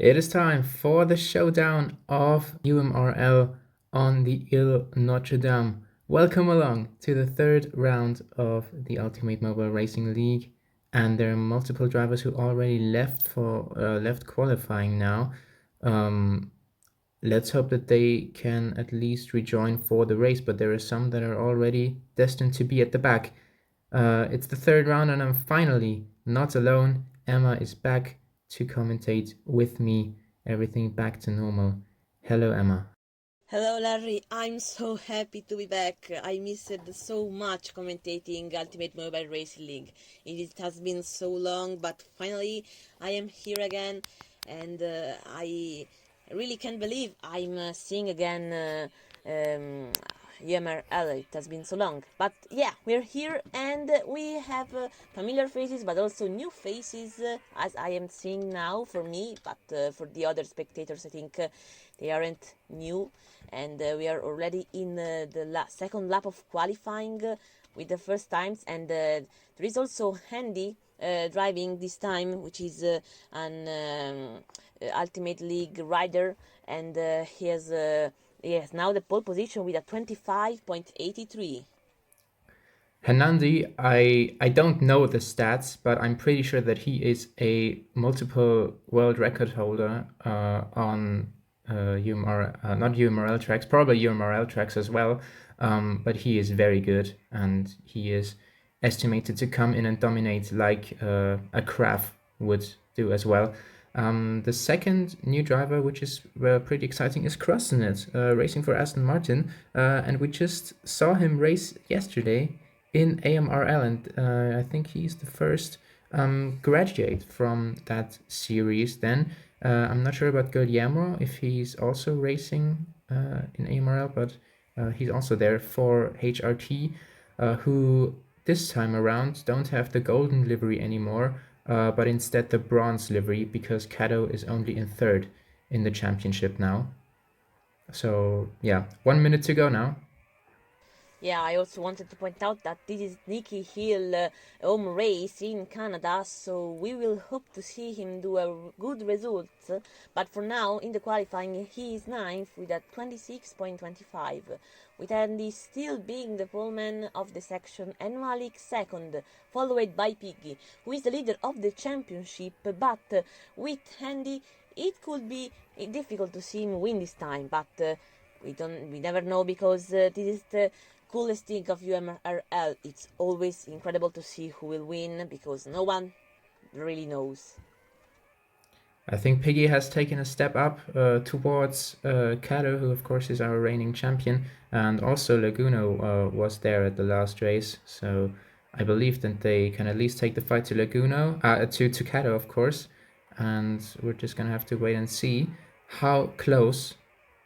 It is time for the showdown of UMRL on the Ile Notre Dame. Welcome along to the third round of the Ultimate Mobile Racing League, and there are multiple drivers who already left qualifying now. Let's hope that they can at least rejoin for the race, but there are some that are already destined to be at the back. It's the third round, and I'm finally not alone. Emma is back to commentate with me. Everything back to normal. Hello, Emma. Hello, Larry. I'm so happy to be back. I missed so much commentating Ultimate Mobile Racing League. It has been so long, but finally I am here again, and I really can't believe I'm seeing again UMRL. It has been so long, but yeah, we're here and we have familiar faces, but also new faces, as I am seeing now for me. But for the other spectators, I think they aren't new, and we are already in the second lap of qualifying with the first times, and there is also Handy driving this time, which is an Ultimate League rider, and he has now the pole position with a 25.83. Hernandi, I don't know the stats, but I'm pretty sure that he is a multiple world record holder on not UMRL tracks, probably UMRL tracks as well. But he is very good, and he is estimated to come in and dominate like a Craft would do as well. The second new driver, which is pretty exciting, is Crossenet, racing for Aston Martin, and we just saw him race yesterday in AMRL, and I think he's the first graduate from that series. Then I'm not sure about Guillermo, if he's also racing in AMRL, but he's also there for HRT, who this time around don't have the golden livery anymore, but instead the bronze livery, because Cato is only in third in the championship now. So yeah, 1 minute to go now. Yeah, I also wanted to point out that this is Nicky Hill home race in Canada, so we will hope to see him do a good result. But for now, in the qualifying, he is ninth with a 26.25, with Andy still being the poleman of the section and Malik second, followed by Piggy, who is the leader of the championship. But with Andy, it could be difficult to see him win this time, but we never know, because this is the coolest thing of UMRL. It's always incredible to see who will win, because no one really knows. I think Piggy has taken a step up towards Cato, who of course is our reigning champion, and also Laguno was there at the last race, so I believe that they can at least take the fight to to Cato, of course, and we're just gonna have to wait and see how close,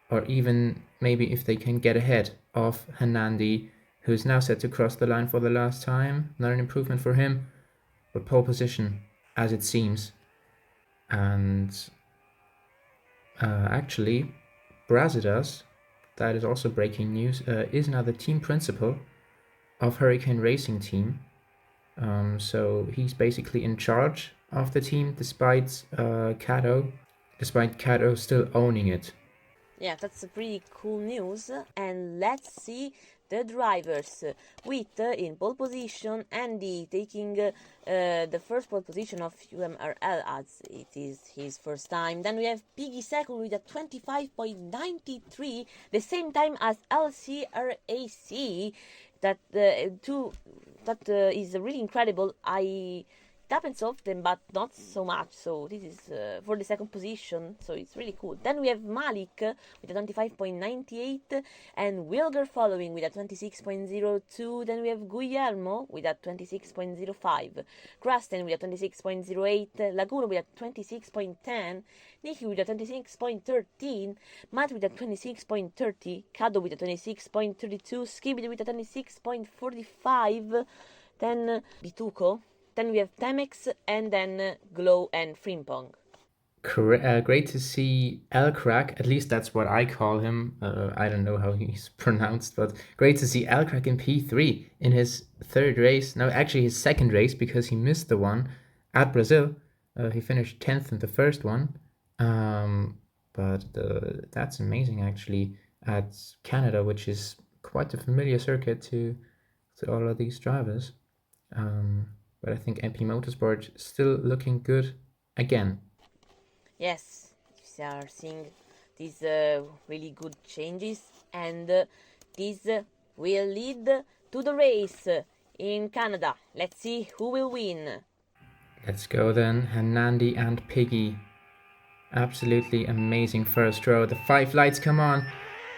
or even maybe if they can get ahead of Hanandi, who's now set to cross the line for the last time. Not an improvement for him, but pole position, as it seems. And actually, Brazidas, that is also breaking news, is now the team principal of Hurricane Racing Team. So he's basically in charge of the team, despite Cato still owning it. Yeah, that's a pretty cool news. And let's see the drivers, with in pole position Andy taking the first pole position of UMRL, as it is his first time. Then we have Piggy second with a 25.93, the same time as LCRAC. That is really incredible. It happens often, but not so much. So this is for the second position. So it's really cool. Then we have Malik with a 25.98, and Wilger following with a 26.02. Then we have Guillermo with a 26.05, Krasten with a 26.08, Laguno with a 26.10, Nikki with a 26.13, Matt with a 26.30, Kado with a 26.32, Skibidi with a 26.45, then Bituko. Then we have Temex, and then Glow and Frimpong. Great to see Elcrack, at least that's what I call him. I don't know how he's pronounced, but great to see Elcrack in P3 in his third race. No, actually his second race, because he missed the one at Brazil. He finished 10th in the first one, But that's amazing actually at Canada, which is quite a familiar circuit to all of these drivers. But I think MP Motorsport still looking good again. Yes, we are seeing these really good changes, and this will lead to the race in Canada. Let's see who will win. Let's go then, Hernandi and Piggy. Absolutely amazing first row. The 5 lights come on,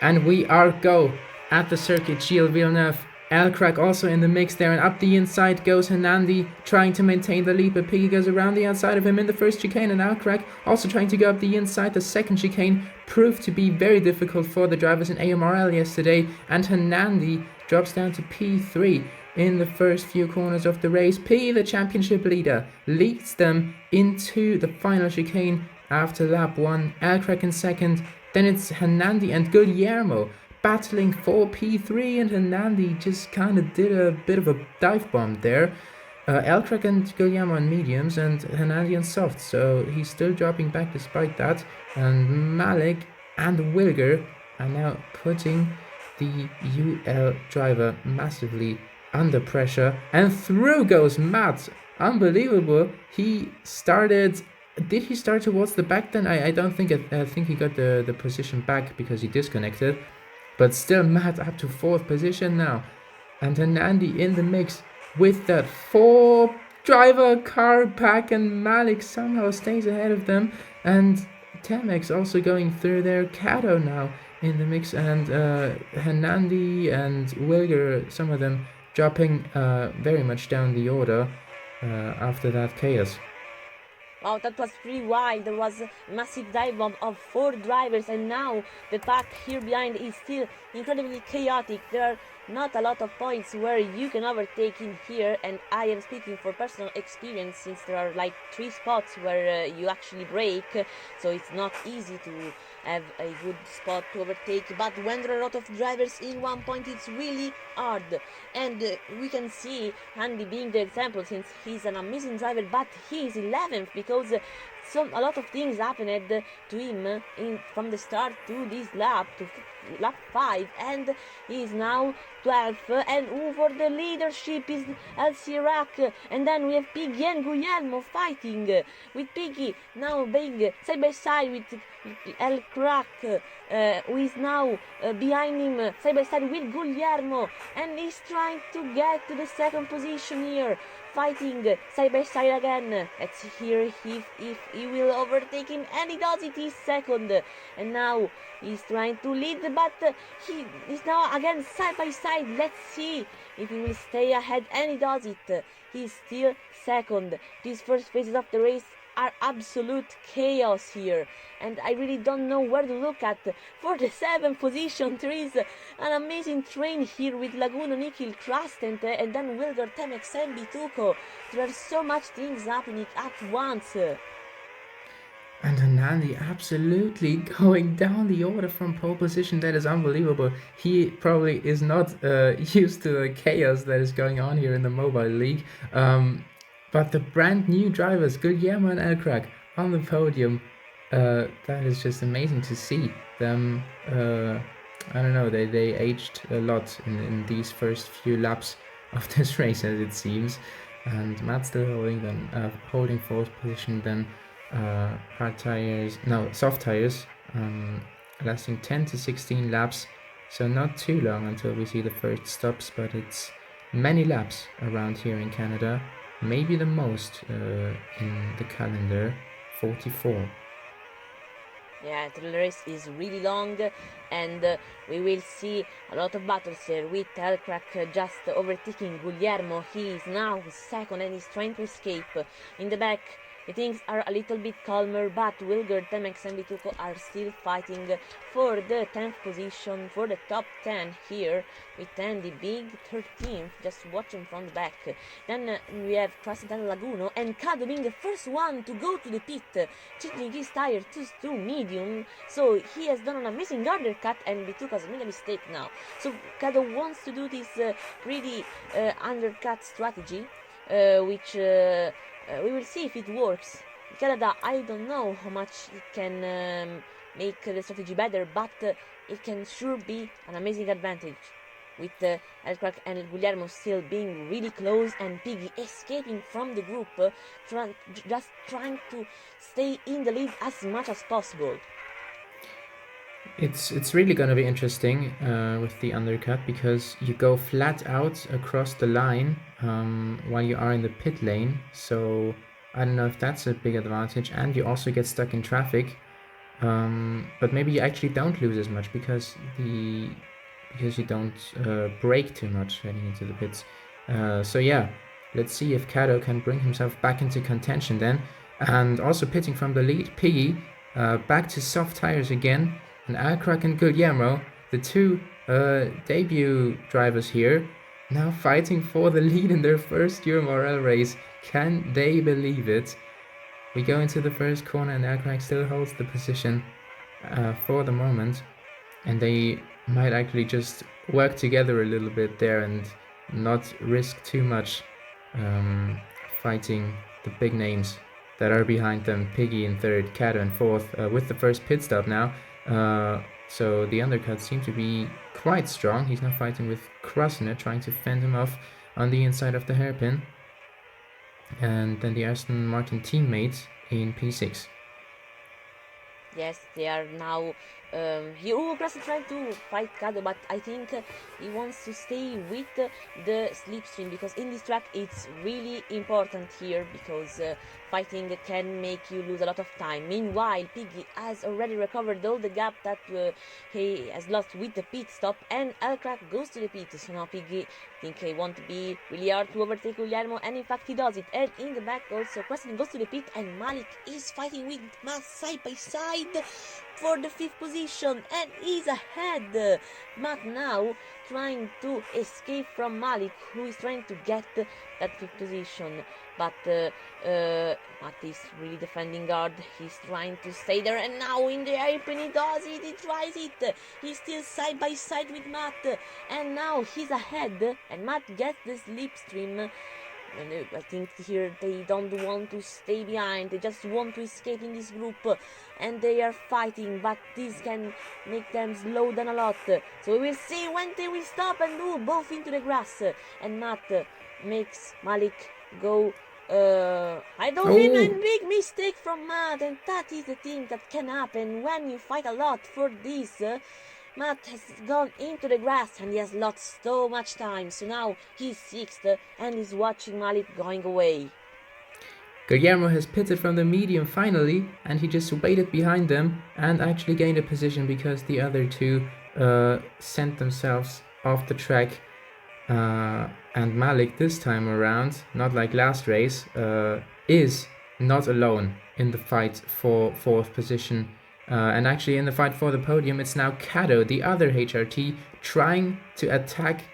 and we are go at the circuit. Gilles Villeneuve, Elcrack also in the mix there, and up the inside goes Hernandi, trying to maintain the lead, but Piggy goes around the outside of him in the first chicane, and Elcrack also trying to go up the inside. The second chicane proved to be very difficult for the drivers in UMRL yesterday, and Hernandi drops down to P3 in the first few corners of the race. P, the championship leader, leads them into the final chicane after lap 1. Elcrack in second, then it's Hernandi and Guillermo battling for P3, and Hernandi just kind of did a bit of a dive bomb there. Elcrack and Guillermo on mediums and Hernandi on softs, so he's still dropping back despite that. And Malik and Wilger are now putting the UL driver massively under pressure, and through goes Matt. Unbelievable. He started. Did he start towards the back then? I don't think I think he got the position back because he disconnected. But still, Matt up to 4th position now. And Hernandi in the mix with that 4 driver car pack, and Malik somehow stays ahead of them. And Temex also going through there. Kato now in the mix, and Hernandi and Wilger, some of them dropping very much down the order after that chaos. Wow, that was pretty wild. There was a massive dive bomb of 4 drivers, and now the pack here behind is still incredibly chaotic. There are not a lot of points where you can overtake in here, and I am speaking for personal experience since there are like 3 spots where you actually break, so it's not easy to have a good spot to overtake. But when there are a lot of drivers in one point, it's really hard. And we can see Andy being the example since he's an amazing driver, but he is 11th because a lot of things happened to him from the start to this lap, to lap 5, and he is now 12th, and for the leadership is El Sirac, and then we have Piggy and Guglielmo fighting with Piggy now being side by side with El Crack, who is now behind him side by side with Guglielmo, and he's trying to get to the 2nd position here, fighting side by side again. Let's hear if he will overtake him, and he does it. He's 2nd, and now he's trying to lead, but he is now again side by side. Let's see if he will stay ahead, and he does it. He's still 2nd. These first phases of the race are absolute chaos here, and I really don't know where to look at. For the 7th position, there is an amazing train here with Laguno, Nikhil, Krastent, and then Wilder, Temex, and Bituko. There are so much things happening at once. And Hernandi absolutely going down the order from pole position. That is unbelievable. He probably is not used to the chaos that is going on here in the mobile league. But the brand new drivers, Guillermo and Elcrack, on the podium, that is just amazing to see them. I don't know, they aged a lot in these first few laps of this race, as it seems. And Matt still holding 4th position then. Soft tires, lasting 10 to 16 laps, so not too long until we see the first stops, but it's many laps around here in Canada, maybe the most in the calendar, 44. Yeah, the race is really long, and we will see a lot of battles here with Elcrack just overtaking Guglielmo. He is now 2nd and he's trying to escape. In the back, the things are a little bit calmer, but Wilger, Temex, and Bituko are still fighting for the 10th position, for the top 10 here, with Andy big 13th, just watching from the back. Then we have Krasnodar and Laguno, and Kado being the first one to go to the pit, changing his tire to medium, so he has done an amazing undercut, and Bituko has made a mistake now. So Kado wants to do this pretty undercut strategy, which we will see if it works. Canada, I don't know how much it can make the strategy better, but it can sure be an amazing advantage. With Elcrack and Guglielmo still being really close and Piggy escaping from the group, just trying to stay in the lead as much as possible. It's really going to be interesting with the undercut, because you go flat out across the line while you are in the pit lane. So I don't know if that's a big advantage, and you also get stuck in traffic. But maybe you actually don't lose as much because you don't brake too much heading into the pits. So yeah, let's see if Cato can bring himself back into contention then. And also pitting from the lead, Piggy back to soft tires again. And Alcrack and Guglielmo, the two debut drivers here, now fighting for the lead in their first UMRL race. Can they believe it? We go into the first corner and Alcrack still holds the position for the moment. And they might actually just work together a little bit there and not risk too much fighting the big names that are behind them. Piggy in third, Cato in fourth, with the first pit stop now. So the undercuts seem to be quite strong. He's now fighting with Krasner, trying to fend him off on the inside of the hairpin. And then the Aston Martin teammates in P6. Yes, they are now Hero Crest trying to fight Kado, but I think he wants to stay with the slipstream, because in this track it's really important here, because fighting can make you lose a lot of time. Meanwhile, Piggy has already recovered all the gap that he has lost with the pit stop, and Elcrack goes to the pit. So now Piggy think he won't be really hard to overtake Guglielmo, and in fact he does it. And in the back also Preston goes to the pit, and Malik is fighting with Matt side by side for the 5th position, and he's ahead. Matt now trying to escape from Malik, who is trying to get that 5th position, but Matt is really defending hard. He's trying to stay there, and now in the airplane he does it, he tries it. He's still side by side with Matt, and now he's ahead, and Matt gets the slipstream. And I think here they don't want to stay behind, they just want to escape in this group, and they are fighting, but this can make them slow down a lot. So we will see when they will stop and move both into the grass, and Matt makes Malik go I don't mean a big mistake from Matt, and that is the thing that can happen when you fight a lot for this. Matt has gone into the grass and he has lost so much time, so now he's 6th and is watching Malik going away. Guillermo has pitted from the medium finally, and he just waited behind them and actually gained a position because the other two sent themselves off the track. And Malik this time around, not like last race, is not alone in the fight for 4th position. And actually in the fight for the podium, it's now Cato, the other HRT, trying to attack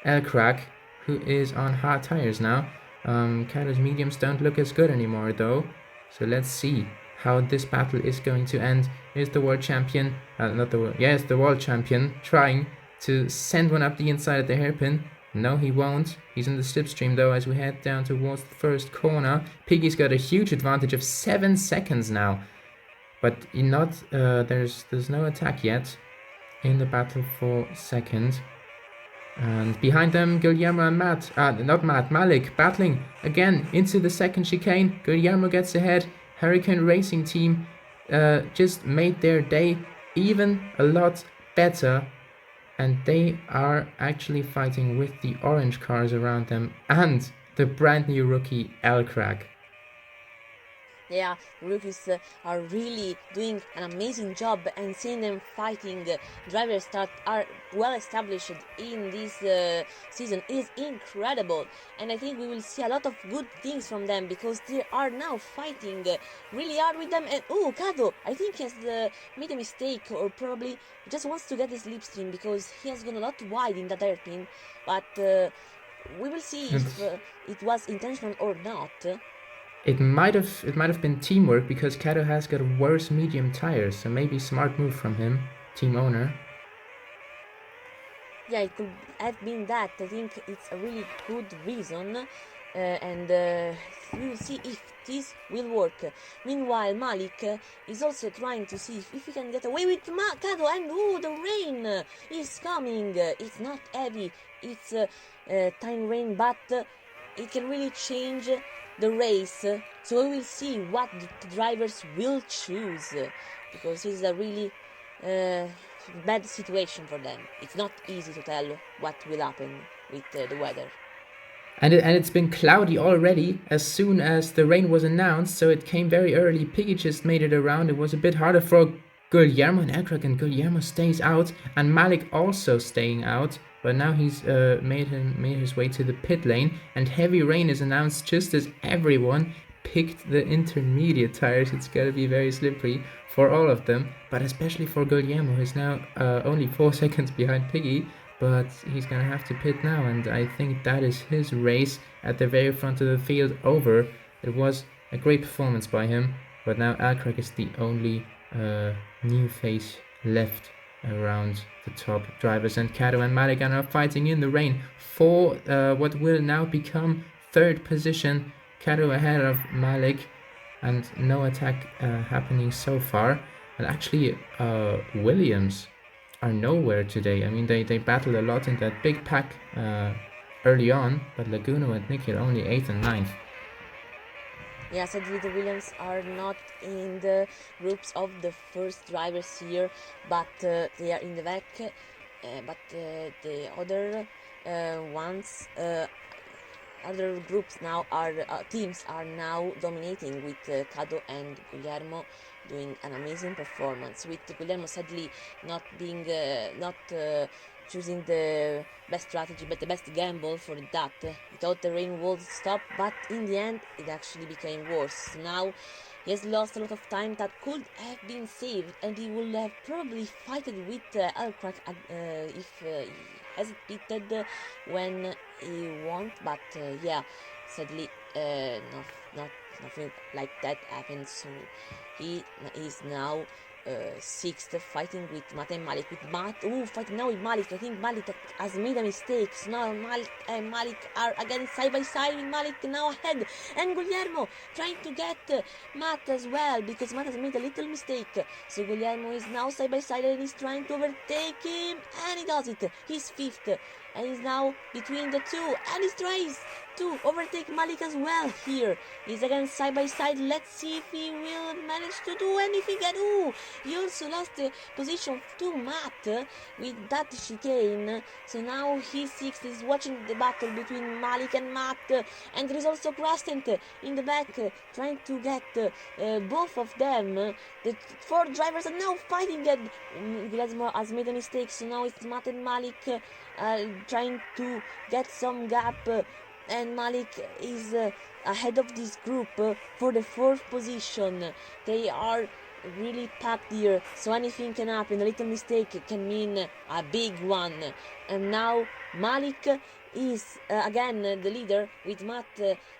Elcrack, who is on hard tires now. Cato's mediums don't look as good anymore though. So let's see how this battle is going to end. Here's the world champion, the world champion trying to send one up the inside of the hairpin. No, he won't. He's in the slipstream though as we head down towards the first corner. Piggy's got a huge advantage of 7 seconds now. But there's no attack yet in the battle for second. And behind them, Guillermo and Malik battling again into the second chicane. Guillermo gets ahead. Hurricane Racing Team just made their day even a lot better. And they are actually fighting with the orange cars around them and the brand new rookie Elcrack. Yeah, rookies are really doing an amazing job, and seeing them fighting drivers that are well established in this season is incredible. And I think we will see a lot of good things from them, because they are now fighting really hard with them. And Kato, I think he has made a mistake, or probably just wants to get the slipstream because he has gone a lot wide in that hairpin. But we will see if it was intentional or not. It might have been teamwork, because Cato has got worse medium tires, so maybe smart move from him, team owner. Yeah, it could have been that. I think it's a really good reason. and we will see if this will work. Meanwhile, Malik is also trying to see if he can get away with Kado, and the rain is coming. It's not heavy, it's tiny rain, but it can really change the race. So we will see what the drivers will choose, because it's a really bad situation for them. It's not easy to tell what will happen with the weather. And it's been cloudy already as soon as the rain was announced, so it came very early. Piggy just made it around. It was a bit harder for Guillermo and Ekrak, and Guillermo stays out, and Malik also staying out. But now he's made his way to the pit lane, and heavy rain is announced just as everyone picked the intermediate tires. It's gonna be very slippery for all of them, but especially for Guillermo, who's now only 4 seconds behind Piggy. But he's gonna have to pit now, and I think that is his race at the very front of the field over. It was a great performance by him, but now Alcrack is the only new face left around the top drivers, and Kato and Malik are now fighting in the rain for what will now become third position. Kato ahead of Malik, and no attack happening so far. And actually, Williams are nowhere today. I mean, they battled a lot in that big pack early on, but Laguno and Nicky are only 8th and 9th. Yeah, sadly the Williams are not in the groups of the first drivers here, but they are in the back. But the other ones, other groups now are teams are now dominating with Cado and Guillermo doing an amazing performance, with Guillermo sadly not being choosing the best strategy but the best gamble for that. He thought the rain would stop, but in the end it actually became worse. Now he has lost a lot of time that could have been saved, and he will have probably fighted with Alcrack if he hasn't pitted when he won't. But yeah, sadly nothing like that happened. So he is now 6th, fighting with Matt and Malik. With Matt, fighting now with Malik. I think Malik has made a mistake. So now Malik and Malik are again side by side, with Malik now ahead, and Guillermo trying to get Matt as well, because Matt has made a little mistake. So Guillermo is now side by side and he's trying to overtake him, and he does it. He's 5th, and he's now between the two, and he tries to overtake Malik as well here. He's again side by side. Let's see if he will manage to do anything. And he also lost the position to Matt with that chicane. So now he's 6th. He's watching the battle between Malik and Matt, and there is also Crescent in the back trying to get both of them. The 4 drivers are now fighting, and Glasmo has made a mistake. So now it's Matt and Malik trying to get some gap, and Malik is ahead of this group for the 4th position. They are really packed here, so anything can happen. A little mistake can mean a big one. And now Malik is again the leader, with Matt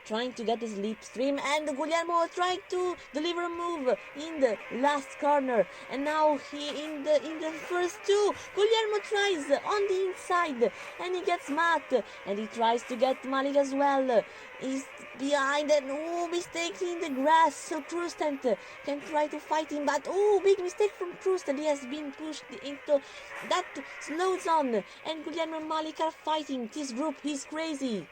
trying to get his slipstream, and Guillermo trying to deliver a move in the last corner. And now he in the first 2, Guillermo tries on the inside, and he gets Matt, and he tries to get Malik as well. He's behind, and mistakes in the grass. So Krustent can try to fight him, but big mistake from Krustent. He has been pushed into that slow zone, and Guillermo and Malik are fighting. This group is crazy.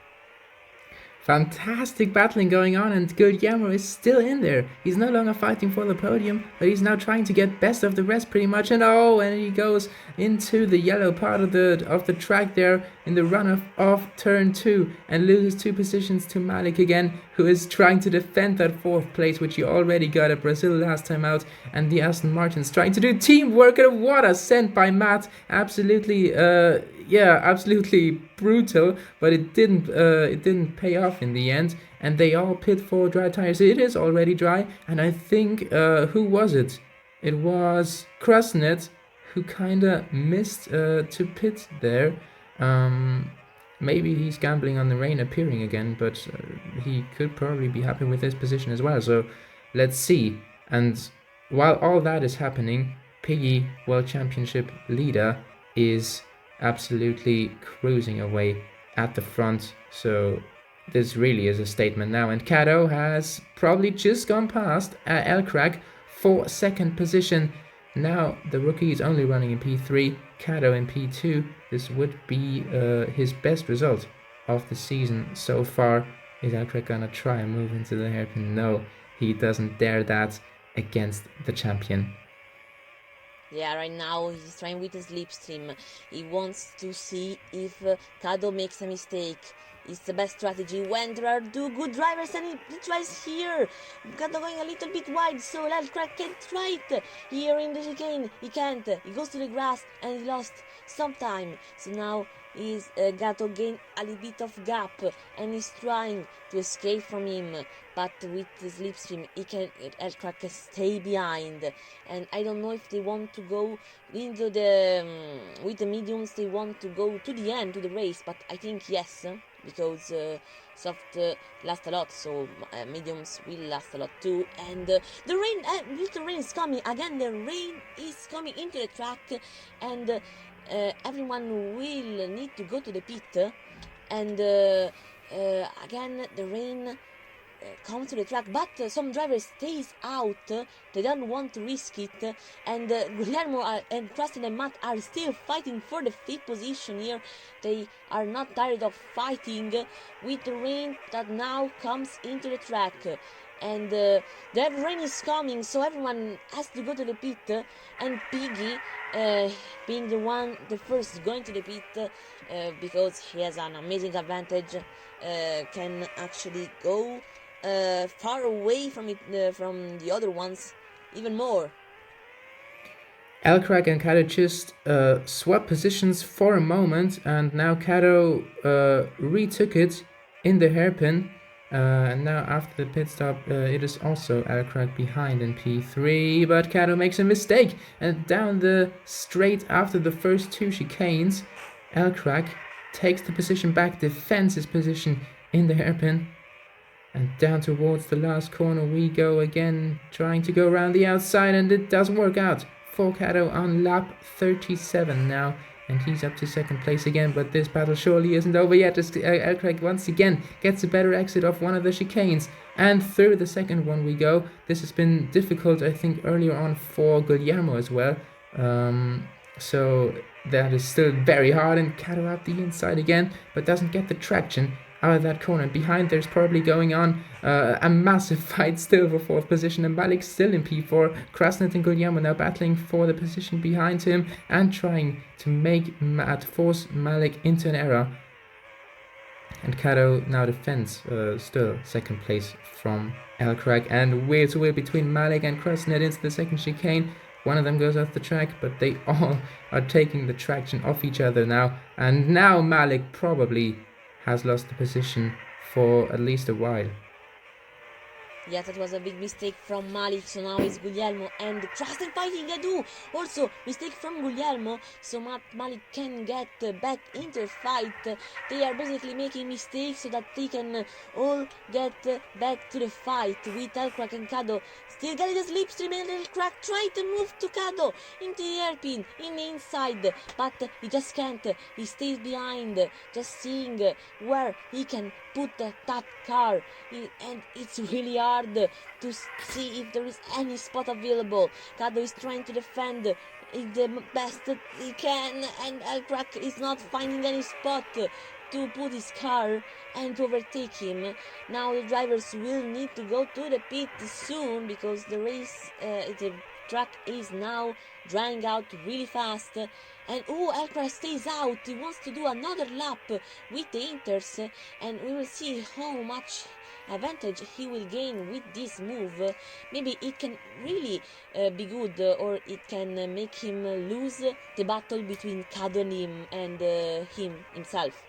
Fantastic battling going on, and Guillermo is still in there. He's no longer fighting for the podium, but he's now trying to get best of the rest pretty much. And he goes into the yellow part of the track there in the run of turn 2, and loses 2 positions to Malik again, who is trying to defend that 4th place, which he already got at Brazil last time out. And the Aston Martin's trying to do teamwork, and what a sent by Matt. Absolutely absolutely brutal, but it didn't pay off in the end, and they all pit for dry tires. It is already dry, and I think who was it? It was Krasnet who kinda missed to pit there. Maybe he's gambling on the rain appearing again, but he could probably be happy with his position as well. So let's see. And while all that is happening, Piggy, World Championship leader, is absolutely cruising away at the front. So This really is a statement now, and Cato has probably just gone past Elcrack for second position. Now the rookie is only running in P3, Cato in P2. This would be his best result of the season so far. Is Elcrack gonna try and move into the hairpin? No, he doesn't dare that against the champion. Yeah, right now he's trying with the slipstream. He wants to see if Kado makes a mistake. It's the best strategy when there are two good drivers and he tries here. Kado going a little bit wide, so Lalcrack can't try it. Here in the chicane, he can't. He goes to the grass and he lost some time. So now he's Gato gained a little bit of gap and he's trying to escape from him, but with the slipstream he can Elcrack stay behind. And I don't know if they want to go into the with the mediums, they want to go to the end to the race, but I think yes, because soft last a lot, so mediums will last a lot too. And the rain, little rain is coming again. The rain is coming into the track, and everyone will need to go to the pit. And again, the rain comes to the track, but some drivers stays out. They don't want to risk it, and Guillermo and Kristen and Matt are still fighting for the 5th position here. They are not tired of fighting with the rain that now comes into the track. And the rain is coming, so everyone has to go to the pit. And Piggy, being the first going to the pit, because he has an amazing advantage, can actually go far away from it, from the other ones, even more. Elcrack and Kato just swapped positions for a moment, and now Kato retook it in the hairpin. And now after the pit stop, it is also Elcrack behind in P3, but Kato makes a mistake, and down the straight after the first two chicanes, Elcrack takes the position back, defends his position in the hairpin, and down towards the last corner we go again, trying to go around the outside, and it doesn't work out for Kato on lap 37 now, and he's up to second place again. But this battle surely isn't over yet, as Elcrack once again gets a better exit off one of the chicanes, and through the second one we go. This has been difficult, I think, earlier on for Guillermo as well, so that is still very hard, and Kato out the inside again, but doesn't get the traction out of that corner. Behind there's probably going on a massive fight still for 4th position, and Malik still in P4. Krasnit and Guillermo now battling for the position behind him and trying to force Malik into an error. And Kato now defends still second place from Elcrack, and wheel to wheel between Malik and Krasnit into the second chicane. One of them goes off the track, but they all are taking the traction off each other now, and now Malik probably has lost the position for at least a while. Yeah, that was a big mistake from Malik, so now it's Guillermo and Krasnit fighting Adu. Also, mistake from Guillermo, so Malik can get back into the fight. They are basically making mistakes so that they can all get back to the fight with Elcrack and Kado. Still getting the slipstream, and Elcrack try to move to Kado into the hairpin, in the inside, but he just can't. He stays behind, just seeing where he can put that car, and it's really hard to see if there is any spot available. Kado is trying to defend the best that he can, and Elcrack is not finding any spot to put his car and to overtake him. Now the drivers will need to go to the pit soon, because the track is now drying out really fast. And Elcrack stays out. He wants to do another lap with the Inters, and we will see how much advantage he will gain with this move. Maybe it can really be good, or it can make him lose the battle between Kado and him himself.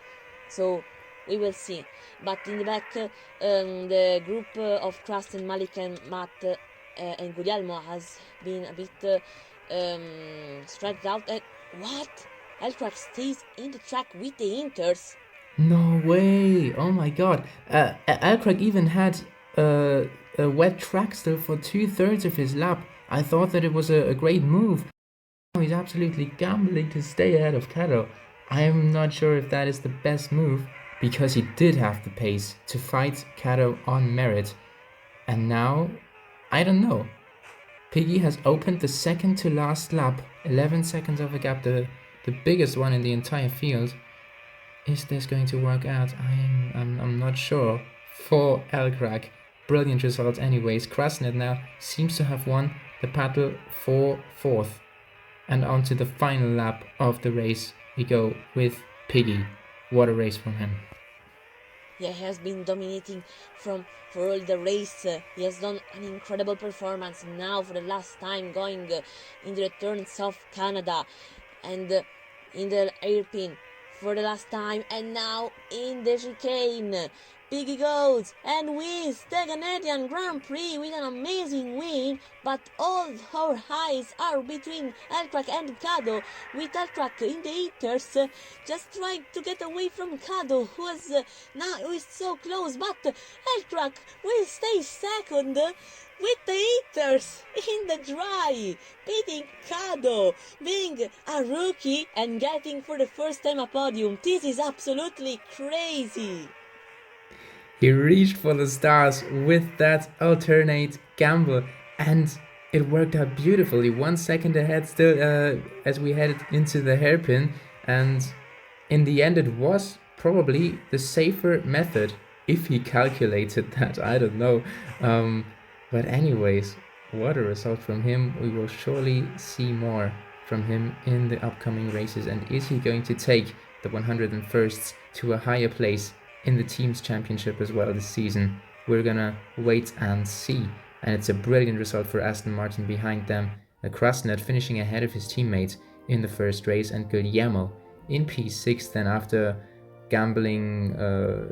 So we will see. But in the back, the group of Krasnit, Malik and Matt and Guglielmo has been a bit striked out. And what? Elcrack stays in the track with the Inters. No way! Oh my god! Elcrack even had a wet track still for 2/3 of his lap. I thought that it was a great move. He's absolutely gambling to stay ahead of Kato. I'm not sure if that is the best move, because he did have the pace to fight Cato on merit. And now, I don't know. Piggy has opened the second to last lap, 11 seconds of a gap, the biggest one in the entire field. Is this going to work out? I'm not sure. For Elcrack, brilliant result anyways. Krasnet now seems to have won the battle for fourth. And on to the final lap of the race we go with Piggy. What a race from him. Yeah, he has been dominating for all the race. He has done an incredible performance now for the last time, going in the returns of Canada and in the hairpin for the last time, and now in the chicane. Piggy goes and wins the Canadian Grand Prix with an amazing win, but all our eyes are between Elcrack and Cado, with Elcrack in the heaters, just trying to get away from Cado, who is so close, but Elcrack will stay second with the heaters in the dry, beating Cado, being a rookie and getting for the first time a podium. This is absolutely crazy. He reached for the stars with that alternate gamble, and it worked out beautifully. 1 second ahead still as we headed into the hairpin, and in the end it was probably the safer method, if he calculated that, I don't know. But anyways, what a result from him. We will surely see more from him in the upcoming races. And is he going to take the 101st to a higher place in the team's championship as well this season? We're gonna wait and see. And it's a brilliant result for Aston Martin behind them. Krasnet finishing ahead of his teammate in the first race, and Guillermo in P6 then, after gambling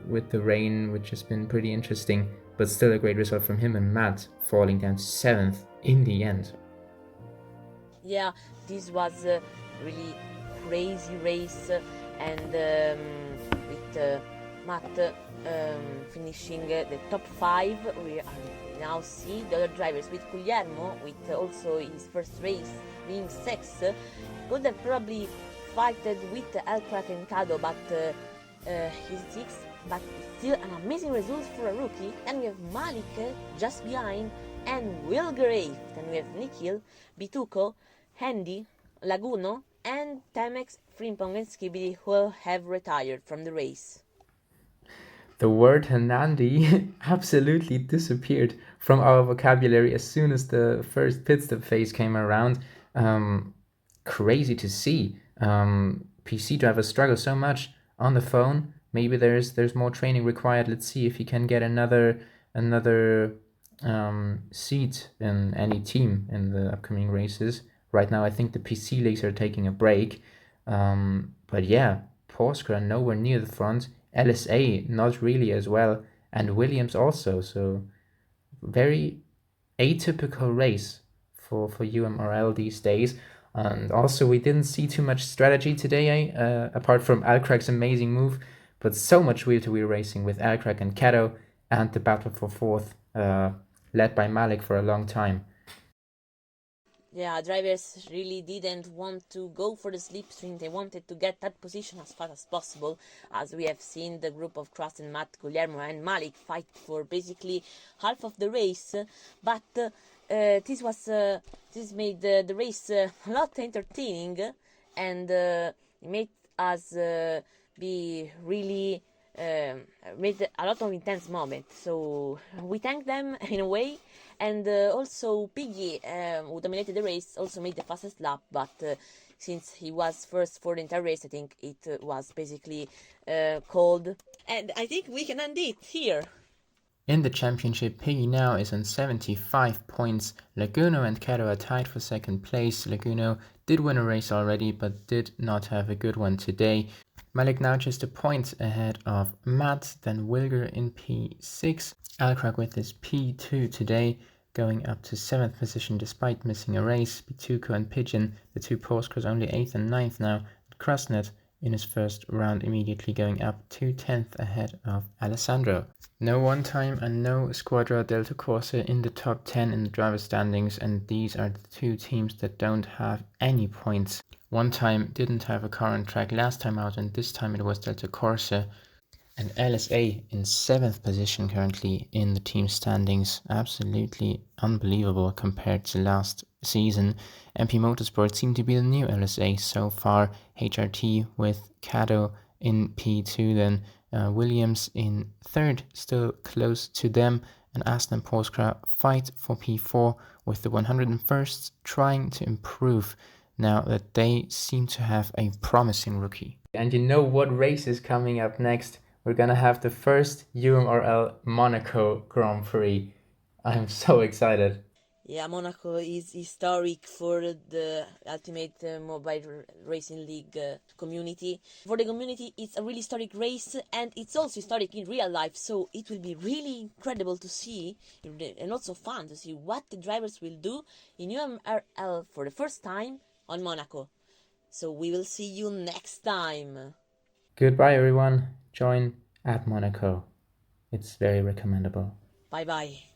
with the rain, which has been pretty interesting, but still a great result from him, and Matt falling down to 7th in the end. Yeah, this was a really crazy race, and with Matt finishing the top 5, we now see the other drivers with Guillermo, with also his first race being 6th, could have probably fighted with Elcrack and Cado, but he's 6th, but it's still an amazing result for a rookie. Then we have Malik just behind, and Will Gray. Then we have Nikhil, Bituko, Handy, Laguno, and Temex, Frimpong, and Skibidi, who have retired from the race. The word Hernandi absolutely disappeared from our vocabulary as soon as the first pit stop phase came around. Crazy to see. PC drivers struggle so much on the phone. Maybe there's more training required. Let's see if he can get another seat in any team in the upcoming races. Right now, I think the PC leagues are taking a break. But yeah, Porsche nowhere near the front. LSA not really as well, and Williams also. So very atypical race for UMRL these days. And also, we didn't see too much strategy today, apart from Alcrack's amazing move, but so much wheel-to-wheel racing with Alcrack and Cato, and the battle for fourth, led by Malik for a long time. Yeah, drivers really didn't want to go for the slipstream. They wanted to get that position as fast as possible, as we have seen the group of Kras and Matt, Guillermo and Malik fight for basically half of the race. But this made the race a lot entertaining, and it made us be really made a lot of intense moments. So we thank them in a way. And also Piggy, who dominated the race, also made the fastest lap, but since he was first for the entire race, I think it was basically called. And I think we can end it here. In the championship, Piggy now is on 75 points. Laguno and Cato are tied for second place. Laguno did win a race already, but did not have a good one today. Malik now just a point ahead of Matt, then Wilger in P6. Alcrack with his P2 today, going up to 7th position despite missing a race. Bituko and Pigeon, the two Porsches, only 8th and 9th now. Krasnet in his first round immediately going up to 10th ahead of Alessandro. No one time and no Squadra Delta Corsa in the top 10 in the driver standings, and these are the two teams that don't have any points. One time didn't have a car on track last time out, and this time it was Delta Corsa. And LSA in 7th position currently in the team standings. Absolutely unbelievable compared to last season. MP Motorsport seem to be the new LSA so far. HRT with Caddo in P2, then Williams in 3rd, still close to them. And Aston and Porsche fight for P4 with the 101st trying to improve now that they seem to have a promising rookie. And you know what race is coming up next? We're gonna have the first UMRL Monaco Grand Prix. I'm so excited. Yeah, Monaco is historic for the Ultimate Mobile Racing League community. For the community, it's a really historic race, and it's also historic in real life, so it will be really incredible to see, and also fun to see what the drivers will do in UMRL for the first time on Monaco. So we will see you next time. Goodbye, everyone. Join at Monaco. It's very recommendable. Bye bye.